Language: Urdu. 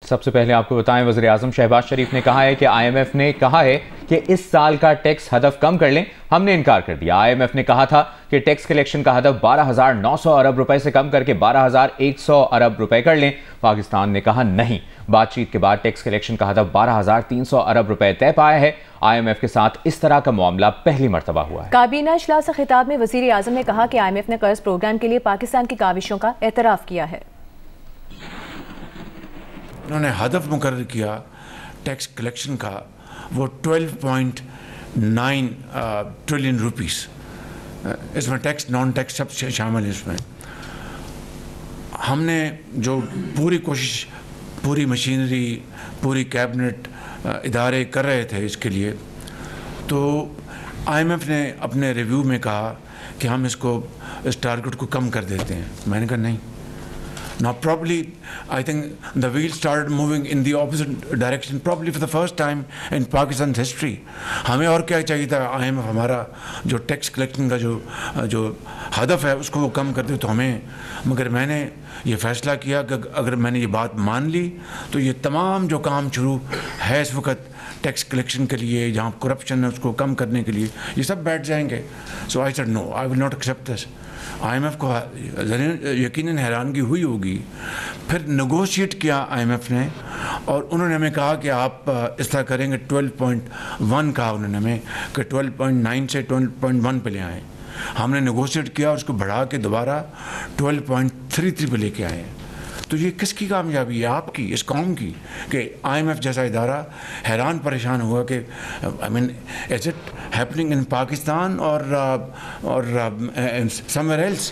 سب سے پہلے آپ کو بتائیں وزیر اعظم شہباز شریف نے کہا ہے کہ آئی ایم ایف نے کہا ہے کہ اس سال کا ٹیکس ہدف کم کر لیں، ہم نے انکار کر دیا۔ آئی ایم ایف نے کہا تھا کہ ٹیکس کلیکشن کا ہدف 12,900 ارب روپے سے کم کر کے 12,100 ارب روپے کر لیں۔ پاکستان نے کہا نہیں، بات چیت کے بعد ٹیکس کلیکشن کا ہدف 12,300 ارب روپے طے پایا ہے۔ آئی ایم ایف کے ساتھ اس طرح کا معاملہ پہلی مرتبہ ہوا ہے۔ کابینہ اجلاس سے خطاب میں وزیر اعظم نے کہا کہ آئی ایم ایف نے قرض پروگرام کے لیے پاکستان کی کاوشوں کا اعتراف کیا ہے۔ انہوں نے ہدف مقرر کیا ٹیکس کلیکشن کا، وہ 12.9 ٹریلین روپیز، اس میں ٹیکس نان ٹیکس سب شامل ہے۔ اس میں ہم نے جو پوری کوشش، پوری مشینری، پوری کیبنٹ ادارے کر رہے تھے اس کے لیے، تو آئی ایم ایف نے اپنے ریویو میں کہا کہ ہم اس ٹارگٹ کو کم کر دیتے ہیں۔ میں نے کہا نہیں۔ Now probably I think the wheel started moving in the opposite direction, probably for the first time in Pakistan's history. ہمیں اور کیا چاہیے تھا؟ آئی ایم ایف ہمارا جو ٹیکس کلیکشن کا جو ہدف ہے اس کو وہ کم کر دے تو ہمیں، مگر میں نے یہ فیصلہ کیا کہ اگر میں نے یہ بات مان لی تو یہ تمام جو کام شروع ہے اس وقت ٹیکس کلیکشن کے لیے، جہاں کرپشن ہے اس کو کم کرنے کے لیے، یہ سب بیٹھ جائیں گے۔ So I said no, I will not accept this. I M F کو یقیناً حیرانگی ہوئی ہوگی، پھر نیگوشیٹ کیا آئی ایم ایف نے، اور انہوں نے ہمیں کہا کہ آپ اس طرح کریں گے 12.1 کہا انہوں نے ہمیں کہ 12.9 سے 12.1 پہ لے آئیں۔ ہم نے نیگوشیٹ کیا اور اس کو بڑھا کے دوبارہ 12.33 پہ لے کے آئے۔ تو یہ کس کی کامیابی ہے؟ آپ کی، اس قوم کی، کہ آئی ایم ایف جیسا ادارہ حیران پریشان ہوا کہ I mean is it happening in Pakistan اور سمویئر ایلس۔